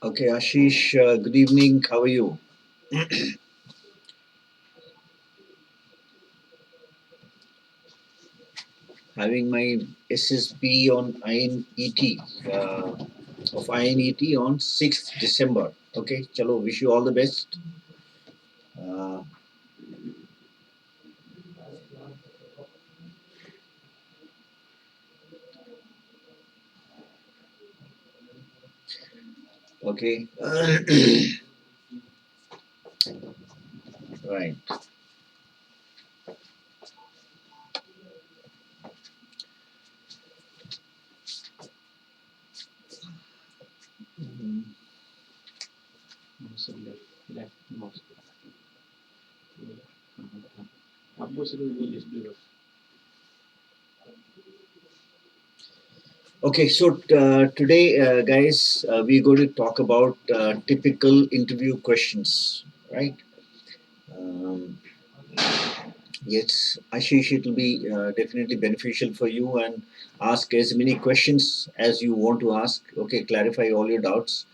Okay, Ashish, good evening. How are you? Having my SSB on INET of INET on 6th December. Okay, chalo, wish you all the best. Uh, okay, right. Mhm. Okay, so today, guys, we're going to talk about typical interview questions, right? Um, yes, Ashish, it will be definitely beneficial for you and ask as many questions as you want to ask. Okay, clarify all your doubts.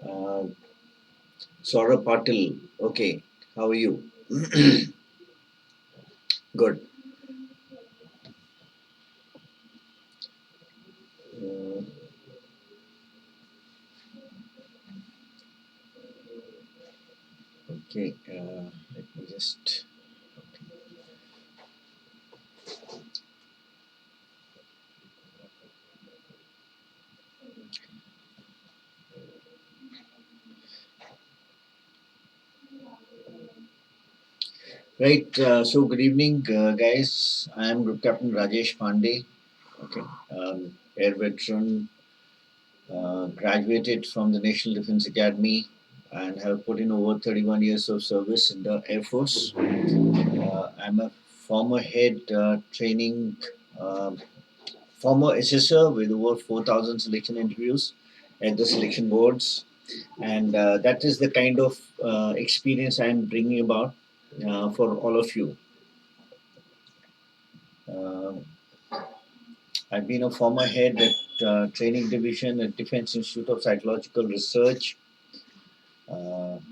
Uh, Saurabh Patil, okay, how are you? Good. Uh, okay, let me just. Right, so good evening, guys. I am Group Captain Rajesh Pandey, okay, air veteran, graduated from the National Defense Academy and have put in over 31 years of service in the Air Force. I'm a former head training, uh, former assessor with over 4,000 selection interviews at the selection boards. And that is the kind of experience I'm bringing about for all of you. Uh, I've been a former head at training division at Defense Institute of Psychological Research.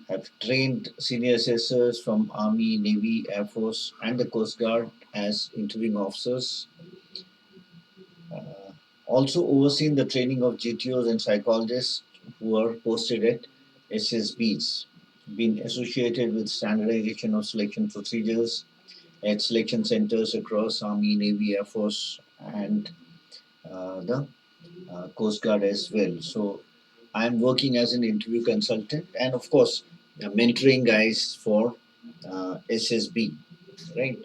Have trained senior assessors from Army, Navy, Air Force, and the Coast Guard as interviewing officers. Uh, Also overseen the training of GTOs and psychologists who are posted at SSBs. Been associated with standardization of selection procedures at selection centers across Army, Navy, Air Force, and the Coast Guard as well. So I'm working as an interview consultant and, of course, mentoring guys for SSB, right?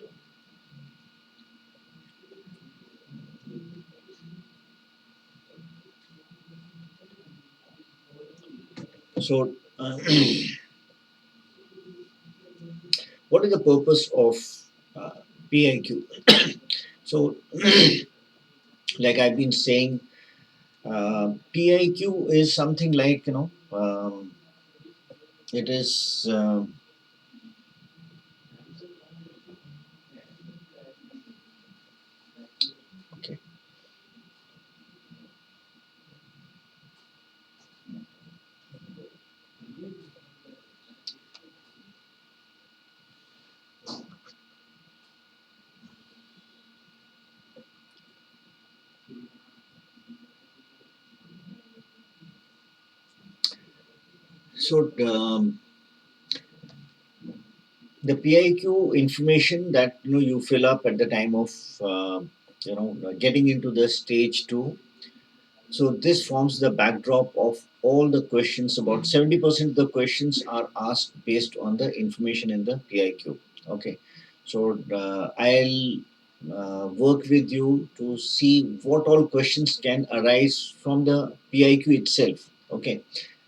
So, what is the purpose of PIQ? So, like I've been saying, PIQ is something like, it is. Okay. So, the PIQ information that you fill up at the time of getting into the stage two. So this forms the backdrop of all the questions. About 70% of the questions are asked based on the information in the PIQ. Okay, so I'll work with you to see what all questions can arise from the PIQ itself. Okay,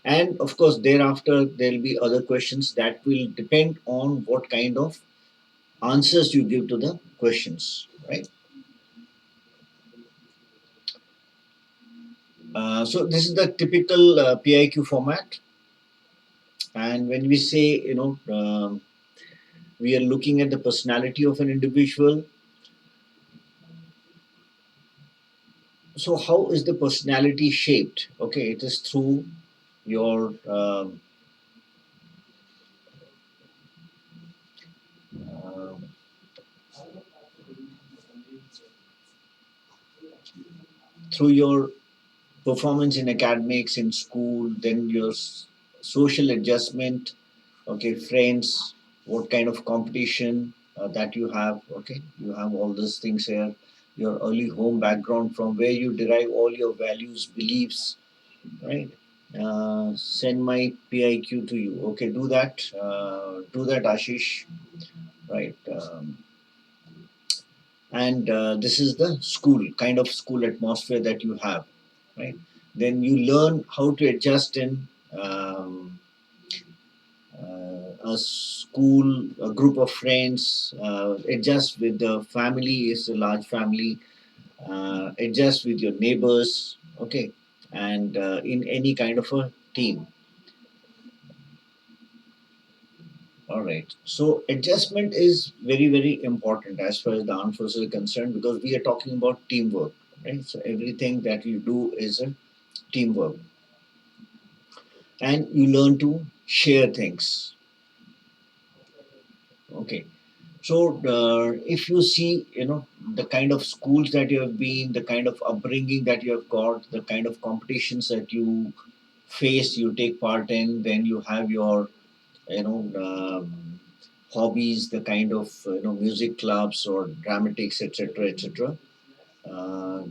and of course thereafter there will be other questions that will depend on what kind of answers you give to the questions, right? So this is the typical PIQ format. And when we say, we are looking at the personality of an individual. So how is the personality shaped? Okay, it is through your um, through your performance in academics in school, then your social adjustment, okay, friends, what kind of competition that you have, okay, you have all these things here, your early home background from where you derive all your values, beliefs, right? Send my PIQ to you. Okay, do that, Ashish, right? And this is the school kind of school atmosphere that you have, right? Then you learn how to adjust in um, a school, a group of friends, adjust with the family is a large family, adjust with your neighbors, okay, and in any kind of a team. All right. So adjustment is very, very important as far as the armed forces are concerned because we are talking about teamwork, right? So everything that you do is a teamwork, and you learn to share things. Okay. So if you see, the kind of schools that you have been, the kind of upbringing that you have got, the kind of competitions that you face, you take part in, then you have your, hobbies, the kind of music clubs or dramatics, etc., etc. uh,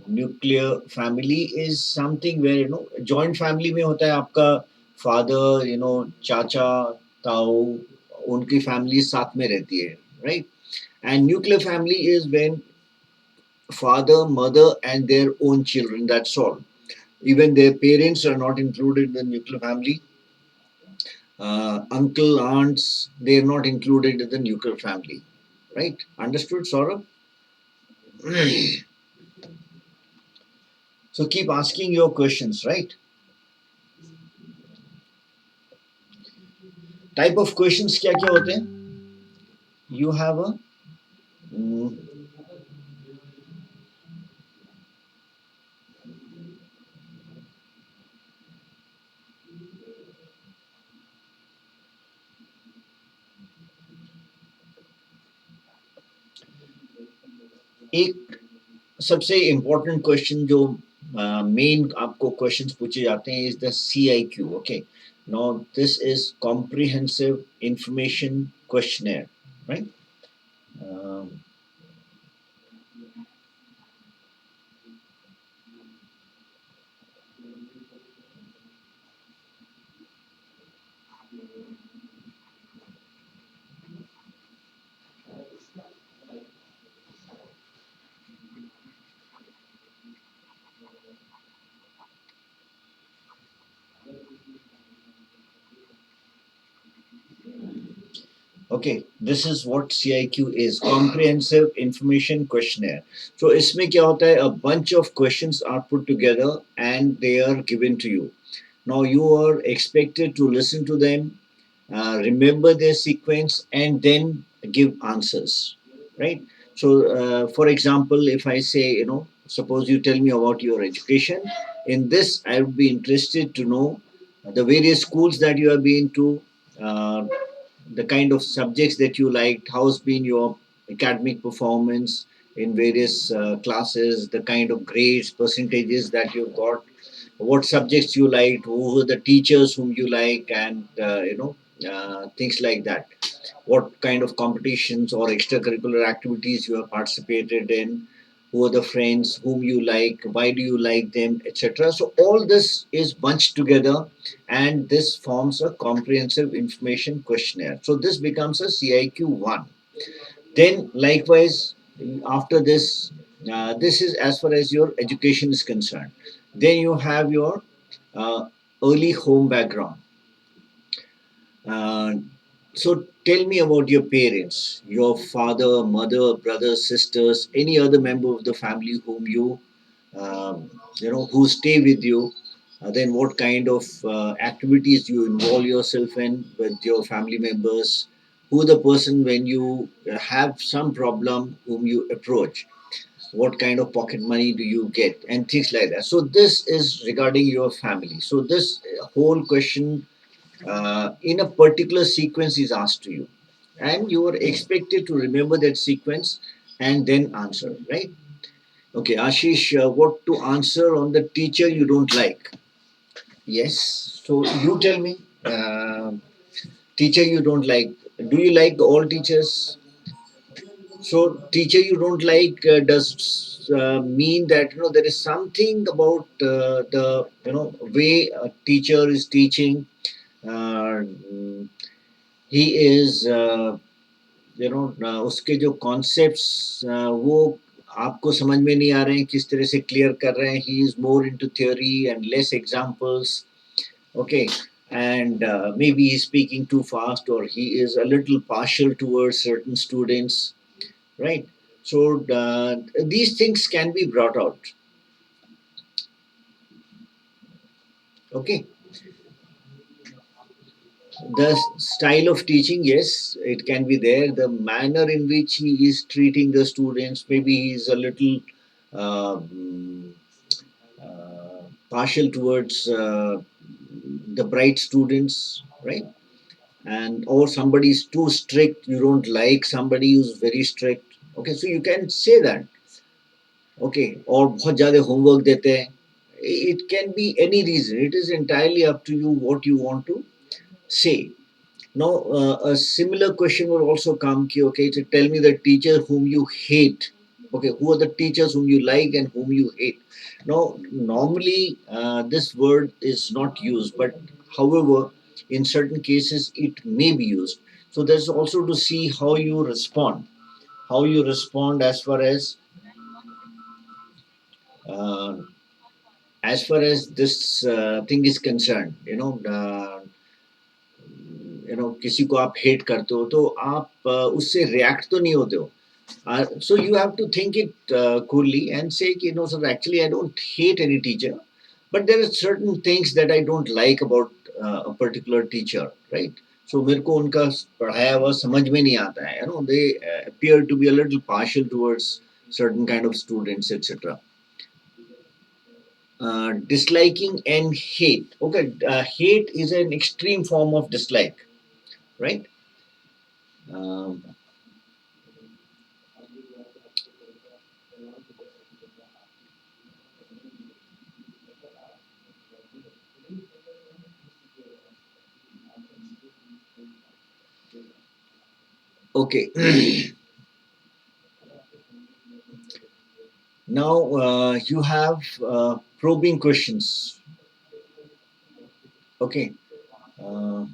Nuclear family is something where joint family में होता है आपका father, चाचा, ताऊ, उनकी family साथ में रहती है, right? And nuclear family is when father, mother, and their own children. That's all. Even their parents are not included in the nuclear family. Uncle, aunts, they are not included in the nuclear family. Right? Understood, Saurabh? So keep asking your questions, right? Type of questions क्या क्या होते हैं? You have a mm, एक सबसे important question जो main आपको questions पूछे जाते हैं is the CIQ. Okay, now this is comprehensive information questionnaire, right? Okay, this is what CIQ is, comprehensive information questionnaire. So इसमें क्या होता है, a bunch of questions are put together and they are given to you. Now you are expected to listen to them, remember their sequence, and then give answers, right? So for example, if I say, suppose you tell me about your education, in this I would be interested to know the various schools that you have been to, uh, the kind of subjects that you liked, how's been your academic performance in various classes, the kind of grades, percentages that you've got, what subjects you liked, who were the teachers whom you like, and things like that. What kind of competitions or extracurricular activities you have participated in, who are the friends whom you like, why do you like them, etc. So all this is bunched together and this forms a comprehensive information questionnaire. So this becomes a CIQ 1. Then likewise, after this, this is as far as your education is concerned. Then you have your uh, early home background. Uh, So tell me about your parents, your father, mother, brothers, sisters, any other member of the family whom who stay with you. Then what kind of activities you involve yourself in with your family members? Who the person when you have some problem whom you approach? What kind of pocket money do you get and things like that. So this is regarding your family. So this whole question in a particular sequence is asked to you, and you are expected to remember that sequence and then answer, right? Okay, Ashish, what to answer on the teacher you don't like? Yes, so you tell me, teacher you don't like. Do you like all teachers? So teacher you don't like does mean that there is something about the way a teacher is teaching. Mm, he is उसके जो concepts वो आपको समझ में नहीं आ रहे हैं किस तरह से क्लियर कर रहे हैं. He is more into theory and less examples. Okay, and maybe he's speaking too fast, or he is a little partial towards certain students, right? So these things can be brought out. Okay, the style of teaching, yes, it can be there. The manner in which he is treating the students, maybe he's a little um, partial towards the bright students, right? And or somebody is too strict, you don't like somebody who's very strict. Okay, so you can say that. Okay, और बहुत ज़्यादा homework देते हैं. It can be any reason. It is entirely up to you what you want to say. Now, a similar question will also come. Ki, okay, so tell me the teacher whom you hate. Okay, who are the teachers whom you like and whom you hate? Now, normally this word is not used, but however, in certain cases it may be used. So there's also to see how you respond. How you respond uh, as far as this thing is concerned. किसी को आप hate करते हो तो आप उससे react तो नहीं होते हो. So you have to think it coolly and say, sir, actually I don't hate any teacher, but there are certain things that I don't like about a particular teacher, right? So मेरे को उनका पढ़ाया हुआ समझ में नहीं आता है. They appear to be a little partial towards certain kind of students, etc. Disliking and hate. Okay, hate is an extreme form of dislike, right? Um, okay. Now you have probing questions. Okay. Uh,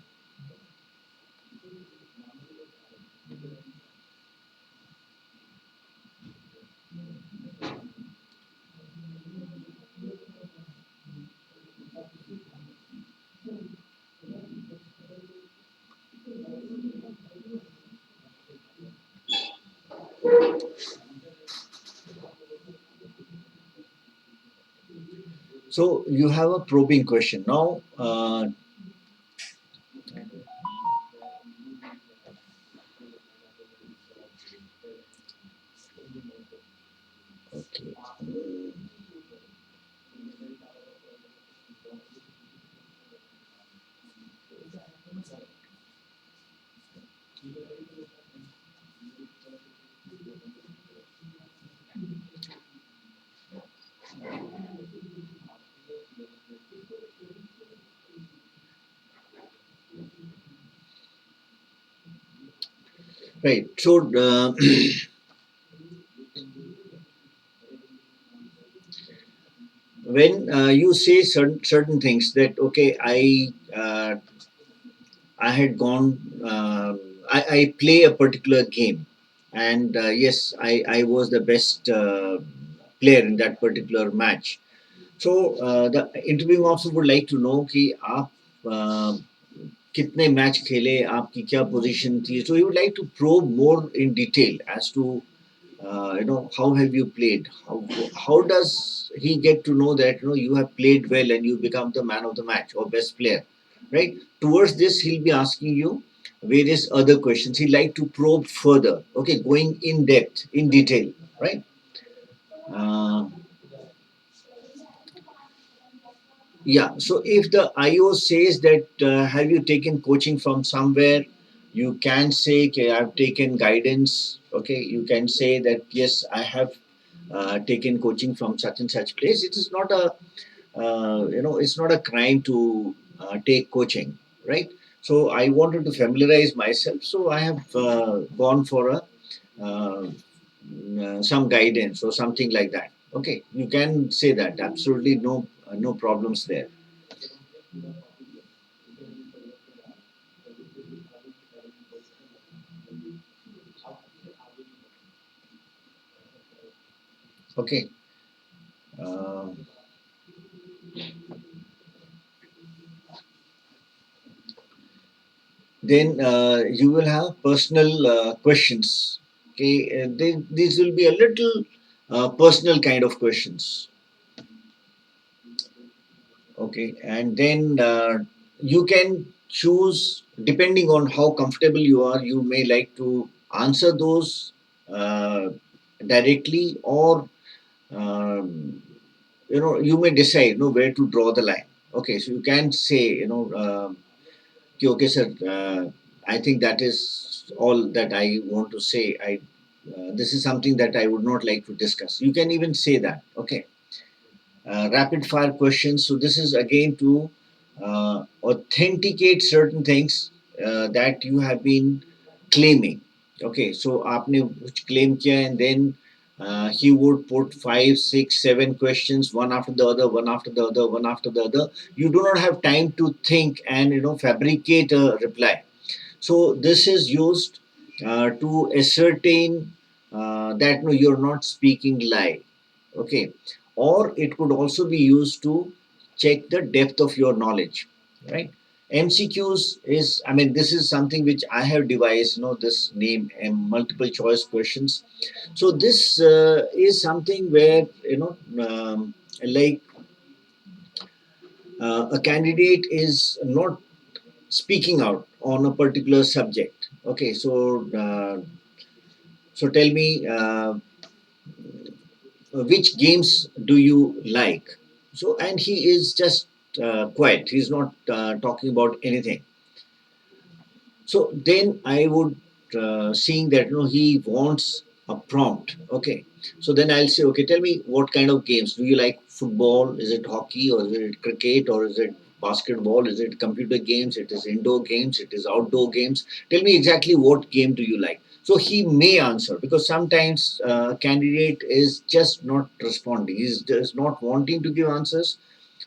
so you have a probing question. Now, okay. Right. So when you say certain things that okay, I had gone. I play a particular game, and yes, I was the best player in that particular match. So the interviewing officer would like to know कि आप कितने match खेले, आपकी क्या position थी. So he would like to probe more in detail as to how have you played, how does he get to know that you have played well and you become the man of the match or best player, right? Towards this he'll be asking you various other questions. He like to probe further, okay, going in depth, in detail, right? uh, Yeah, so if the IO says that have you taken coaching from somewhere, you can say, okay, I've taken guidance. Okay, you can say that yes, I have taken coaching from such and such place. It is not a it's not a crime to take coaching, right? So I wanted to familiarize myself, so I have gone for a uh, some guidance or something like that. Okay, you can say that. Absolutely no problems there. Okay. Uh, then you will have personal questions. Okay, these will be a little personal kind of questions. Okay, and then you can choose depending on how comfortable you are. You may like to answer those directly, or um, you may decide where to draw the line. Okay, so you can say okay, okay, sir. I think that is all that I want to say. This is something that I would not like to discuss. You can even say that. Okay. Rapid fire questions. So this is again to authenticate certain things that you have been claiming. Okay. So आपने कुछ claim किया, and then he would put five, six, seven questions, one after the other, one after the other, one after the other. You do not have time to think and fabricate a reply. So this is used to ascertain that no, you're not speaking lie. Okay, or it could also be used to check the depth of your knowledge, right? MCQs is, I mean, this is something which I have devised. This name, multiple choice questions. So this is something where like a candidate is not speaking out on a particular subject. Okay, so tell me, which games do you like? So, and he is just quiet. He's not talking about anything. So then I would seeing that he wants a prompt. Okay, so then I'll say, okay, tell me what kind of games do you like? Football? Is it hockey, or is it cricket, or is it basketball? Is it computer games? It is indoor games? It is outdoor games? Tell me exactly what game do you like. So he may answer, because sometimes candidate is just not responding. He's just not wanting to give answers,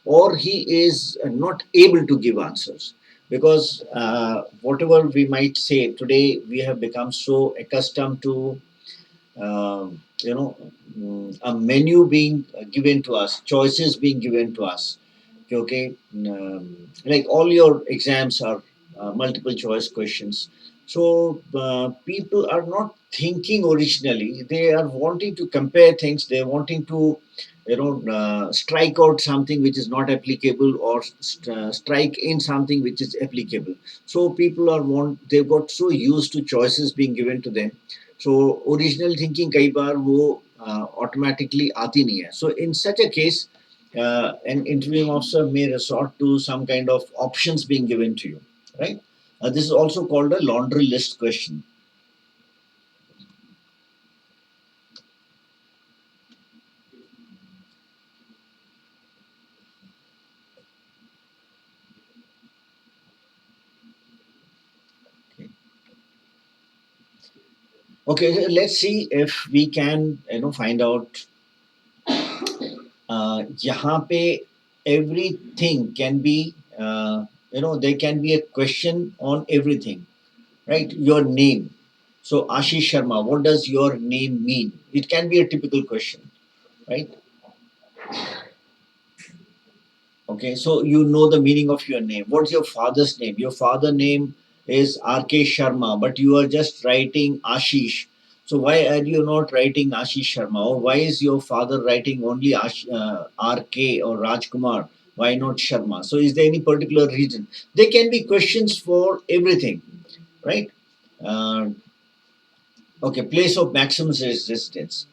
or he is not able to give answers, because whatever we might say today, we have become so accustomed to a menu being given to us, choices being given to us. Okay, like all your exams are multiple choice questions. So people are not thinking originally. They are wanting to compare things. They're wanting to strike out something which is not applicable, or strike in something which is applicable. So people are they've got so used to choices being given to them. So original thinking कई बार वो automatically आती नहीं है. So in such a case, an interviewing officer may resort to some kind of options being given to you, right? This is also called a laundry list question. Okay, so let's see if we can find out यहाँ पे everything can be there can be a question on everything, right? Your name. So Ashish Sharma, what does your name mean? It can be a typical question, right? Okay, so you know the meaning of your name. What's your father's name? Your father name is R.K. Sharma, but you are just writing Ashish. So why are you not writing Ashish Sharma? Or why is your father writing only R.K. or Rajkumar? Why not Sharma? So is there any particular reason? There can be questions for everything, right? Uh, okay, place of maximum resistance.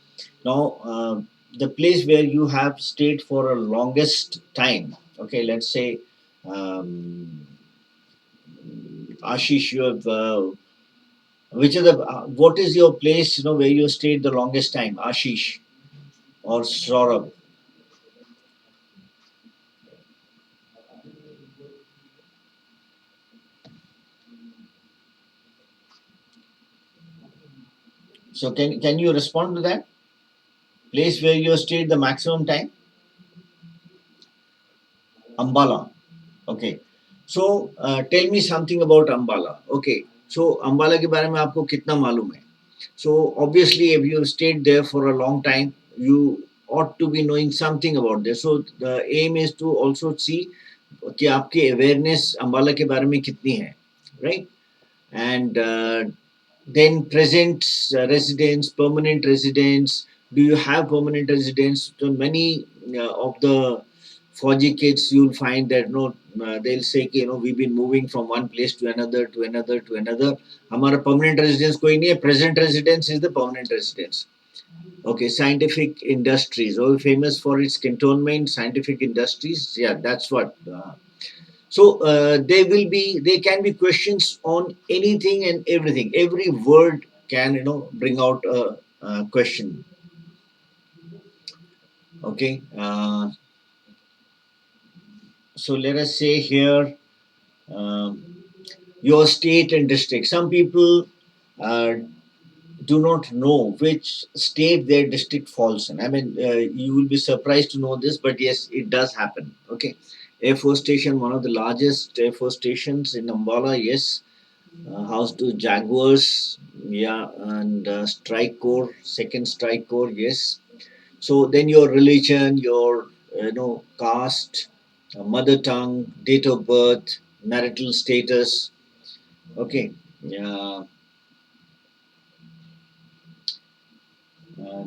Now, the place where you have stayed for a longest time. Okay, let's say, um, Ashish, you have which are the what is your place? You know where you stayed the longest time, Ashish or Saurabh. So can you respond to that? Place where you stayed the maximum time, Ambala. Okay. So tell me something about Ambala. Okay. So Ambala के बारे में आपको कितना मालूम है? So obviously, if you stayed there for a long time, you ought to be knowing something about this. So the aim is to also see कि आपकी awareness Ambala के बारे में कितनी है, right? And then present residents, permanent residents. Do you have permanent residents? So many of the Fauji kids, you'll find that they'll say कि we've been moving from one place to another to another to another. हमारा permanent residence कोई नहीं है. Present residence is the permanent residence. Okay, scientific industries, all famous for its cantonment. Scientific industries, yeah, that's what. So there can be questions on anything and everything. Every word can bring out a question. Okay, so let us say here your state and district. Some people uh, do not know which state their district falls in. I mean, you will be surprised to know this, but yes, it does happen. Okay, Air Force Station, one of the largest Air Force stations in Ambala. Yes, house to Jaguars, yeah, and Strike Corps, second Strike Corps, yes. So then your religion, your caste, mother tongue, date of birth, marital status. Okay, uh,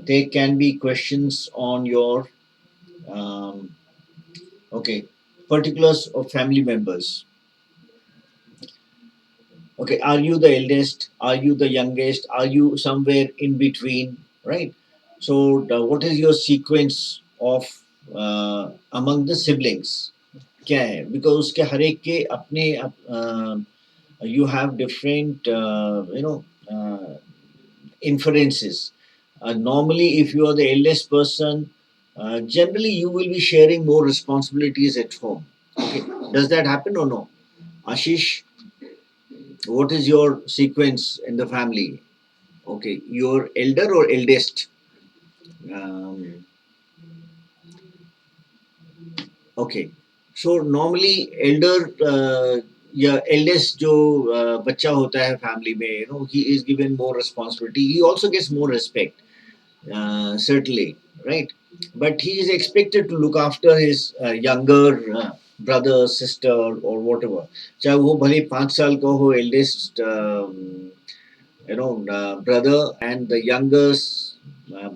there can be questions on your um, okay particulars of family members. Okay, are you the eldest? Are you the youngest? Are you somewhere in between? Right. So, what is your sequence of among the siblings? क्या है? Because उसके हर एक के अपने you have different inferences. Normally, if you are the eldest person, generally you will be sharing more responsibilities at home. Okay, does that happen or no? Ashish, what is your sequence in the family? Okay, your elder or eldest? Um, okay, so normally elder या eldest जो बच्चा होता है family में, he is given more responsibility. He also gets more respect, certainly, right? But he is expected to look after his younger brother, sister, or whatever. चाहे वो भले 5 साल का हो eldest brother, and the youngest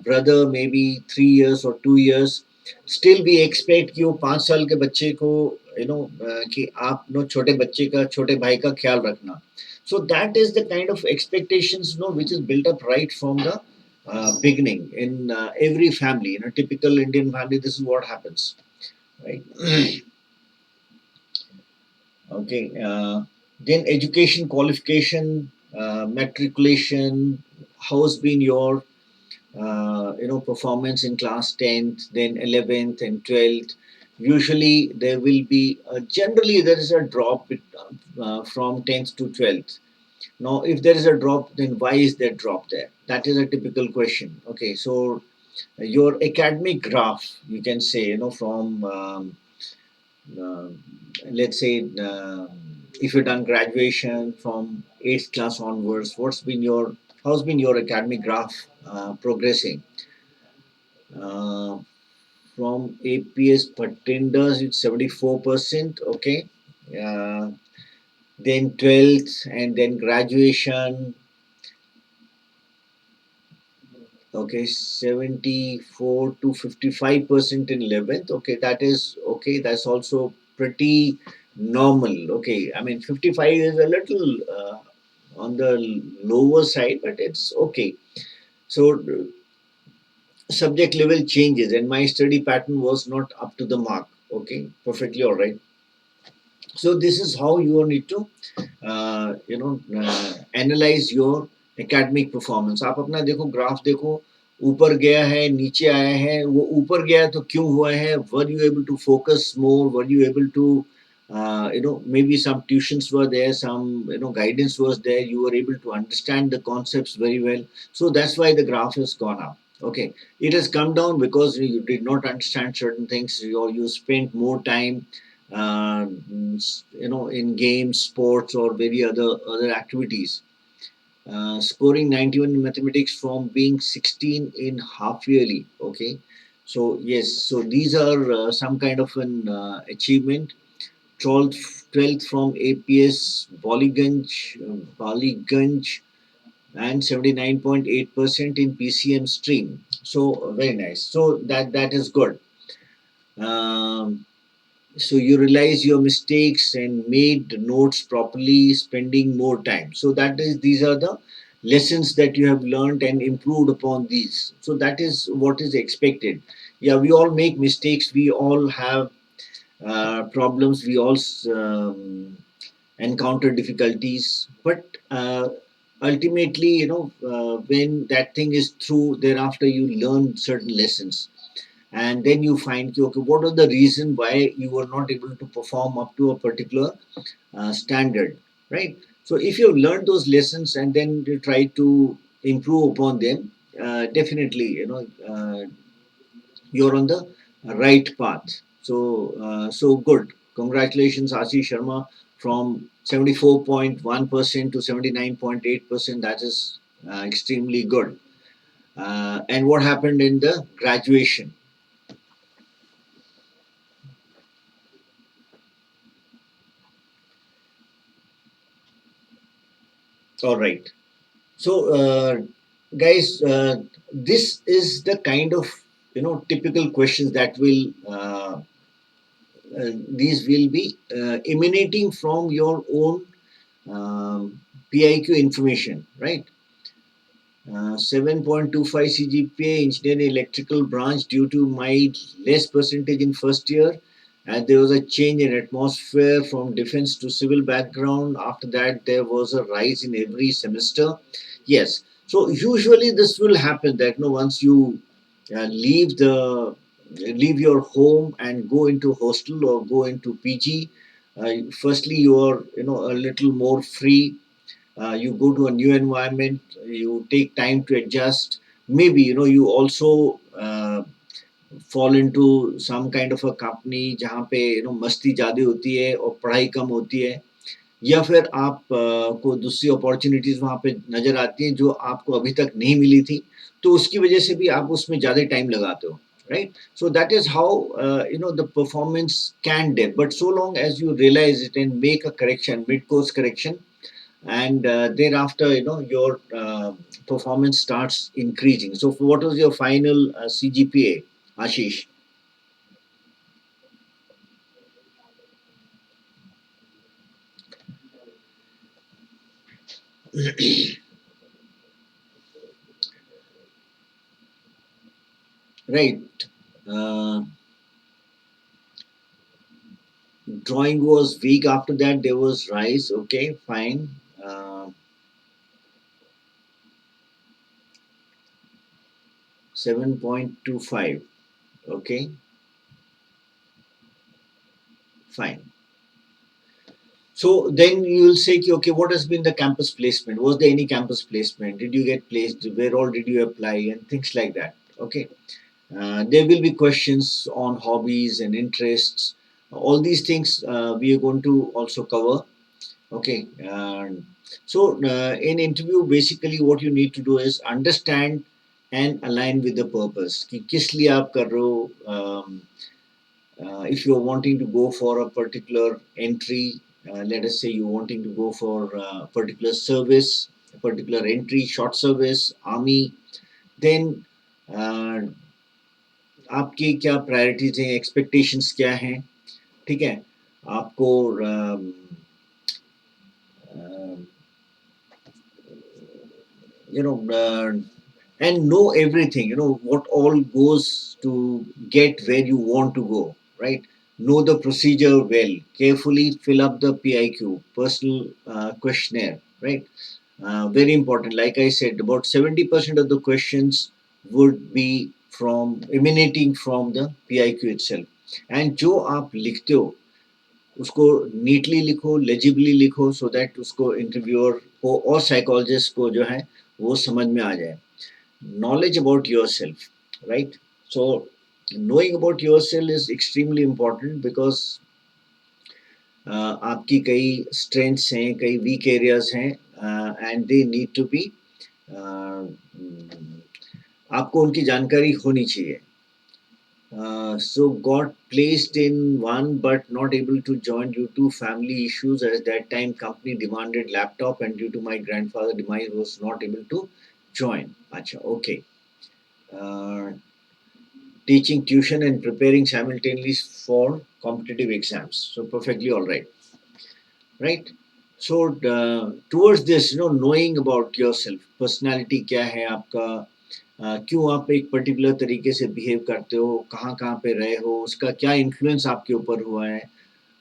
brother maybe 3 years or 2 years. Still we expect कि वो 5 साल के बच्चे को कि आप छोटे बच्चे का छोटे भाई का ख्याल रखना. So that is the kind of expectations which is built up right from the beginning in every family. In a typical Indian family, this is what happens, right? Okay. Then education qualification, matriculation. How's been your performance in class 10th, then 11th and 12th? Usually there will be generally there is a drop from 10th to 12th. Now, if there is a drop, then why is there drop there? That is a typical question. Okay, so your academic graph, you can say, from uh, let's say if you've done graduation from 8th class onwards, how's been your academic graph progressing? Uh, from APS pretenders, it's 74%. Okay. Uh, then 12th and then graduation. Okay, 74 to 55% in 11th. Okay, that is okay. That's also pretty normal. Okay, I mean 55 is a little on the lower side, but it's okay. So subject level changes, and my study pattern was not up to the mark. Okay, perfectly all right. So this is how you need to analyse your academic performance. आप अपना देखो, graph देखो, ऊपर गया है, नीचे आया है. वो ऊपर गया है तो क्यों हुआ है? Were you able to focus more? Were you able to maybe some tuitions were there, some guidance was there, you were able to understand the concepts very well. So that's why the graph has gone up. Okay, it has come down because you did not understand certain things, or you spent more time uh, in games, sports, or very other activities. Scoring 91 in mathematics from being 16 in half yearly. Okay, so yes, so these are some kind of an achievement. 12th from APS Baliganj, and 79.8% in PCM stream. So very nice. So that is good. Um, so you realize your mistakes and made notes properly, spending more time. So that is, these are the lessons that you have learned and improved upon these. So that is what is expected. Yeah, we all make mistakes, we all have problems, we all encounter difficulties, but ultimately, when that thing is through, thereafter you learn certain lessons, and then you find, okay, what are the reason why you were not able to perform up to a particular standard, right? So if you have learned those lessons and then you try to improve upon them, definitely, you're on the right path. So good. Congratulations, Ashish Sharma, from 74.1% to 79.8%. That is extremely good. And what happened in the graduation? All right. So, guys, this is the kind of typical questions that will these will be emanating from your own PIQ information, right? 7.25 CGPA, engineering electrical branch due to my less percentage in first year. And there was a change in atmosphere from defense to civil background. After that, there was a rise in every semester. Yes. So usually this will happen that once you leave your home and go into hostel or go into PG, firstly you are a little more free. You go to a new environment, you take time to adjust. Maybe you also fall into some kind of a company जहाँ पे मस्ती ज़्यादा होती है और पढ़ाई कम होती है, या फिर आप को दूसरी अपॉर्चुनिटीज वहाँ पे नजर आती हैं जो आपको अभी तक नहीं मिली थी, तो उसकी वजह से भी आप उसमें ज़्यादा टाइम लगाते हो, right? So that is how the performance can dip, but so long as you realize it and make a correction, mid course correction, and thereafter your performance starts increasing. So what was your final CGPA, Ashish? Right. uh, Drawing was weak, after that there was rise. Okay, fine. 7.25. Okay, fine. So then you will say, okay, what has been the campus placement? Was there any campus placement? Did you get placed? Where all did you apply? And things like that. Okay. There will be questions on hobbies and interests. All these things we are going to also cover. Okay. So in interview, basically what you need to do is understand and align with the purpose कि किस लिए आप कर रहे हो. If you're wanting to go for a particular entry, let us say you're wanting to go for a particular service, a particular entry, short service, army, then uh, आपकी क्या priorities हैं, एक्सपेक्टेशंस क्या हैं, ठीक है. आपको you know and know everything, you know what all goes to get where you want to go, right? Know the procedure well, carefully fill up the PIQ, personal questionnaire, right? Very important. Like I said, about 70% of the questions would be from emanating from the PIQ itself. And जो आप लिखते हो उसको neatly लिखो, लेजिबली लिखो, so that उसको interviewer को और साइकोलॉजिस्ट को जो है वो समझ में आ जाए. Knowledge about yourself, right? So knowing about yourself is extremely important because आपकी कई strengths हैं, कई weak areas हैं, and they need to be आपको उनकी जानकारी होनी चाहिए. So got placed in one but not able to join due to family issues. At that time, company demanded laptop, and due to my grandfather demise, was not able to join. Acha, okay. Uh, Teaching tuition and preparing simultaneously for competitive exams. So perfectly all right, right? So towards this, you know, knowing about yourself, personality क्या है आपका, क्यों आप एक particular तरीके से behave करते हो, कहाँ कहाँ पे रहे हो, उसका क्या इन्फ्लुएंस आपके ऊपर हुआ है,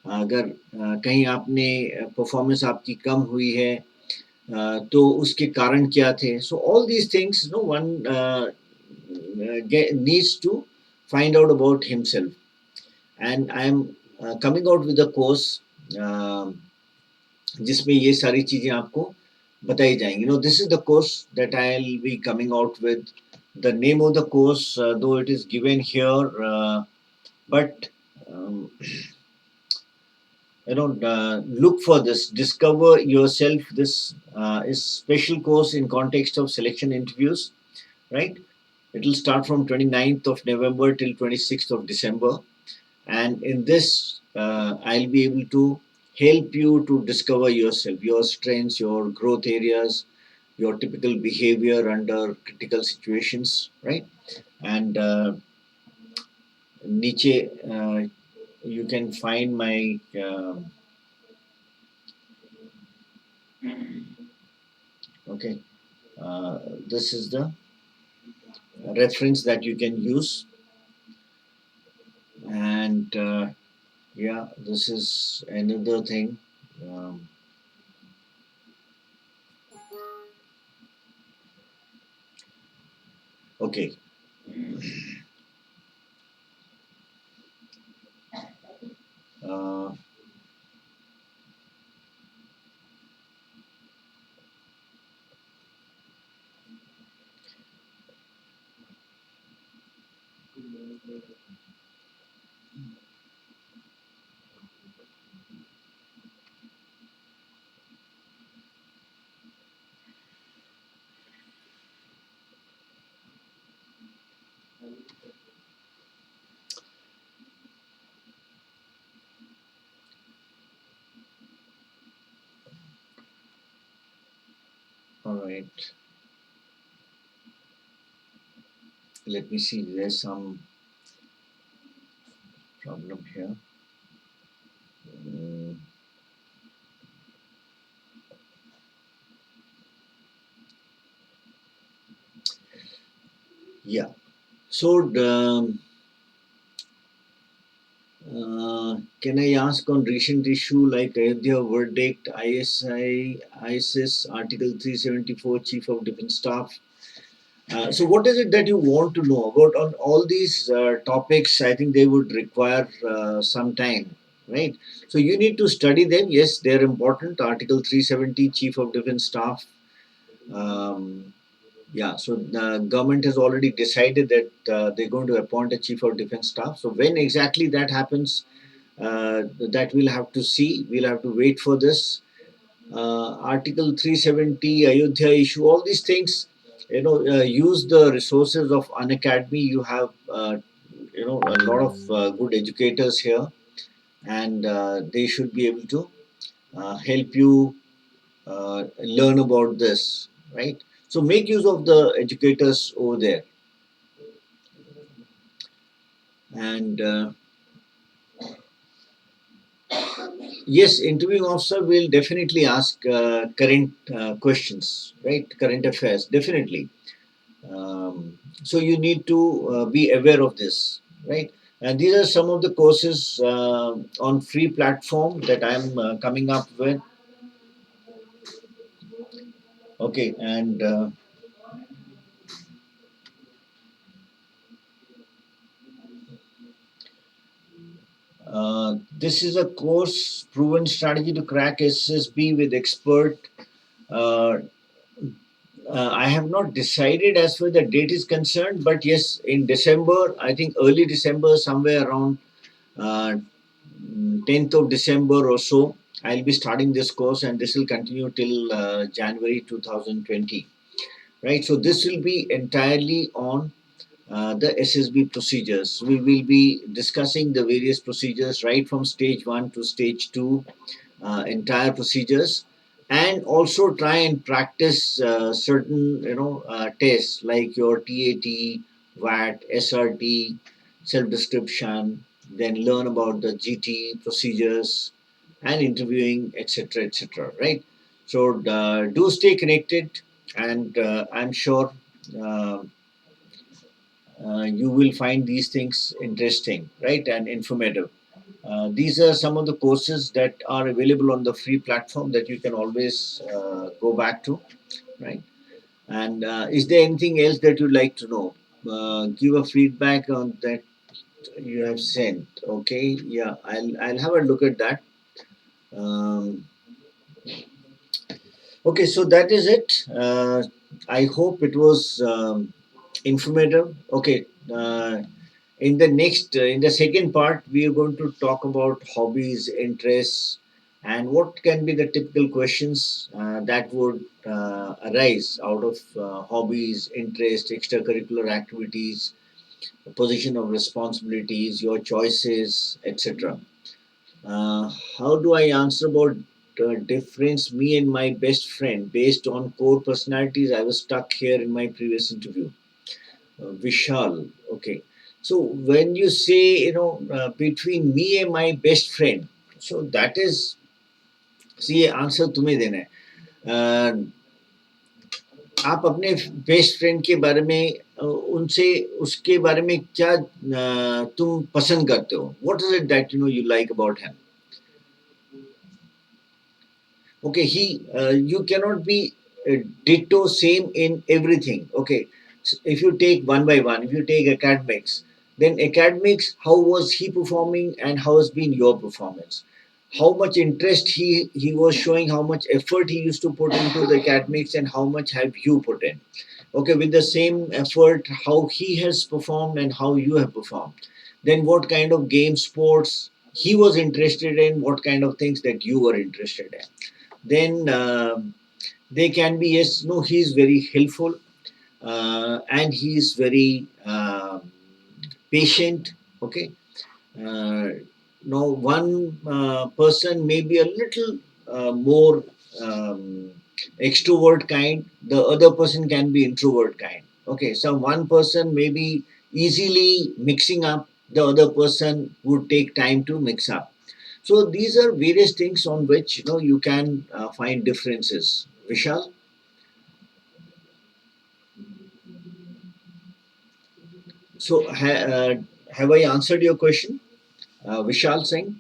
अगर कहीं आपने परफॉर्मेंस आपकी कम हुई है तो उसके कारण क्या थे. So all these things no one needs to find out about himself. And I am coming out with a course जिसमें ये सारी चीजें आपको बताई जाएंगी. You know, this is the course that I'll be coming out with. The name of the course, though it is given here, but um, you know, look for this. Discover yourself. This is special course in context of selection interviews, right? It will start from 29th of November till 26th of December. And in this, I'll be able to help you to discover yourself, your strengths, your growth areas, your typical behavior under critical situations, right? And Nietzsche, you can find my okay. This is the reference that you can use, and yeah, this is another thing. Um, okay. Uh, all right. Let me see. There's some problem here. Mm, yeah. So, can I ask on recent issue like Ayodhya verdict, ISIS Article 374, Chief of Defence Staff? So, what is it that you want to know about on all these topics? I think they would require some time, right? So, you need to study them. Yes, they're important. Article 370, Chief of Defence Staff. Um, yeah, so the government has already decided that they're going to appoint a Chief of Defence Staff. So, when exactly that happens, that we'll have to see. We'll have to wait for this. Article 370, Ayodhya issue, all these things use the resources of Unacademy. You have a lot of good educators here, and they should be able to help you learn about this, right? So make use of the educators over there, and yes, interviewing officer will definitely ask current questions, right? Current affairs, definitely. So you need to be aware of this, right? And these are some of the courses on free platform that I'm coming up with. Okay, and this is a course proven strategy to crack SSB with expert. Uh, I have not decided as far the date is concerned, but yes, in December, I think early December, somewhere around uh, 10th of December or so, I'll be starting this course, and this will continue till January 2020. Right, so this will be entirely on the SSB procedures. We will be discussing the various procedures right from stage 1 to stage 2, entire procedures, and also try and practice certain tests like your TAT, VAT, SRT, self description, then learn about the GT procedures and interviewing, etc., etc., right? So do stay connected, and I'm sure uh, you will find these things interesting, right, and informative. These are some of the courses that are available on the free platform that you can always go back to, right? And is there anything else that you'd like to know? Give a feedback on that you have sent. Okay, yeah, I'll have a look at that. Um, okay, so that is it. I hope it was informative. Okay. In the second part, we are going to talk about hobbies, interests, and what can be the typical questions that would arise out of hobbies, interests, extracurricular activities, position of responsibilities, your choices, etc. uh, how do I answer about difference me and my best friend based on core personalities? I was stuck here in my previous interview. Vishal. Okay. So when you say, between me and my best friend, so that is, see, answer तुम्हें देना है. आप अपने best friend के बारे में उनसे उसके बारे में क्या तुम पसंद करते हो? What is it that you like about him? Okay, you cannot be ditto same in everything. Okay, if you take one by one, if you take academics, then academics, how was he performing and how has been your performance? How much interest he was showing, how much effort he used to put into the academics, and how much have you put in? Okay, with the same effort, how he has performed and how you have performed. Then what kind of game sports he was interested in, what kind of things that you were interested in. Then they can be, yes, no, he's very helpful, and he's very patient. Okay. uh, Now one person may be a little more um, extrovert kind, the other person can be introvert kind. Okay, so one person may be easily mixing up, the other person would take time to mix up. So these are various things on which you can find differences. Vishal, so have I answered your question, Vishal Singh?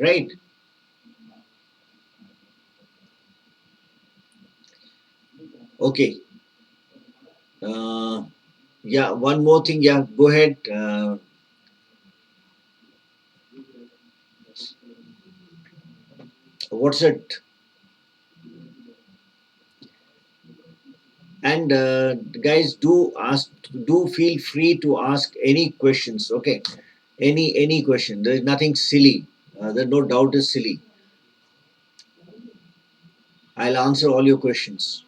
Right. Okay. Uh, yeah. One more thing. Yeah. Go ahead. What's it? And guys, do feel free to ask any questions. Okay, any question. There's nothing silly. There's no doubt is silly. I'll answer all your questions.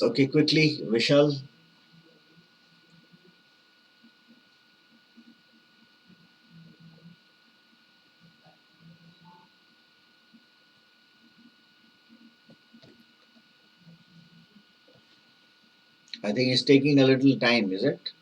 Okay, quickly, Vishal. I think it's taking a little time, is it?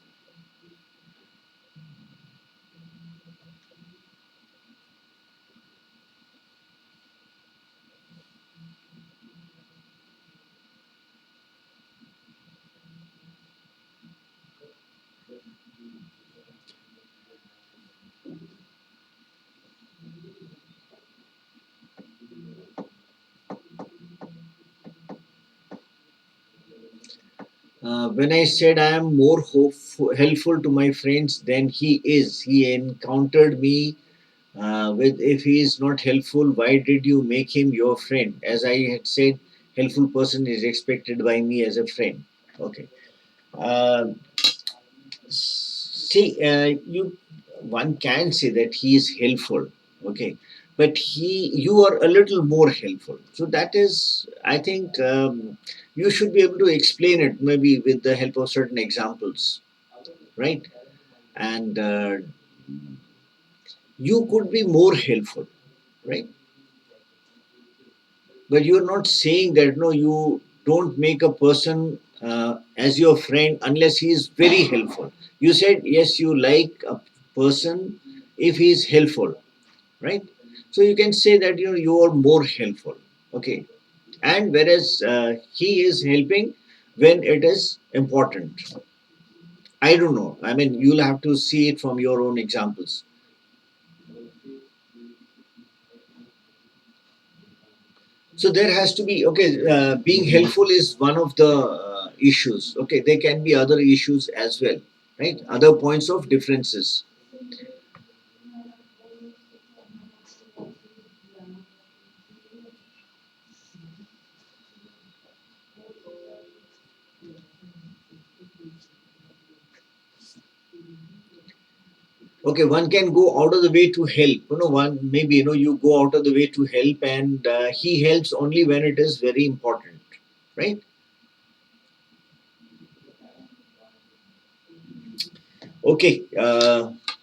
When I said I am more helpful to my friends than he is, he encountered me with, if he is not helpful, why did you make him your friend? As I had said, helpful person is expected by me as a friend. Okay. Uh, See, you one can say that he is helpful, okay, but you are a little more helpful. So that is, I think, you should be able to explain it maybe with the help of certain examples, right? And you could be more helpful, right? But you're not saying that no, you don't make a person as your friend unless he is very helpful. You said yes, you like a person if he is helpful, right? So you can say that you are more helpful, okay, and whereas he is helping when it is important. I don't know. I mean, you'll have to see it from your own examples. So there has to be, okay, being helpful is one of the issues. Okay, there can be other issues as well, right? Other points of differences. Okay, one can go out of the way to help. One maybe you go out of the way to help, and he helps only when it is very important, right? Okay,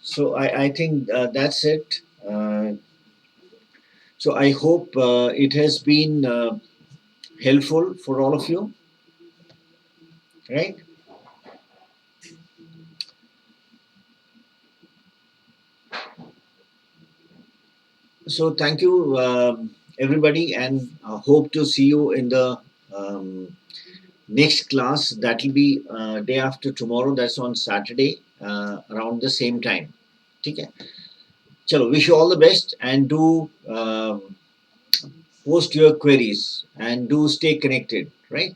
so I think that's it. So I hope it has been helpful for all of you, right? So thank you, everybody, and hope to see you in the um, next class. That will be day after tomorrow. That's on Saturday around the same time. Okay. Chalo, wish you all the best and do post your queries and do stay connected, right?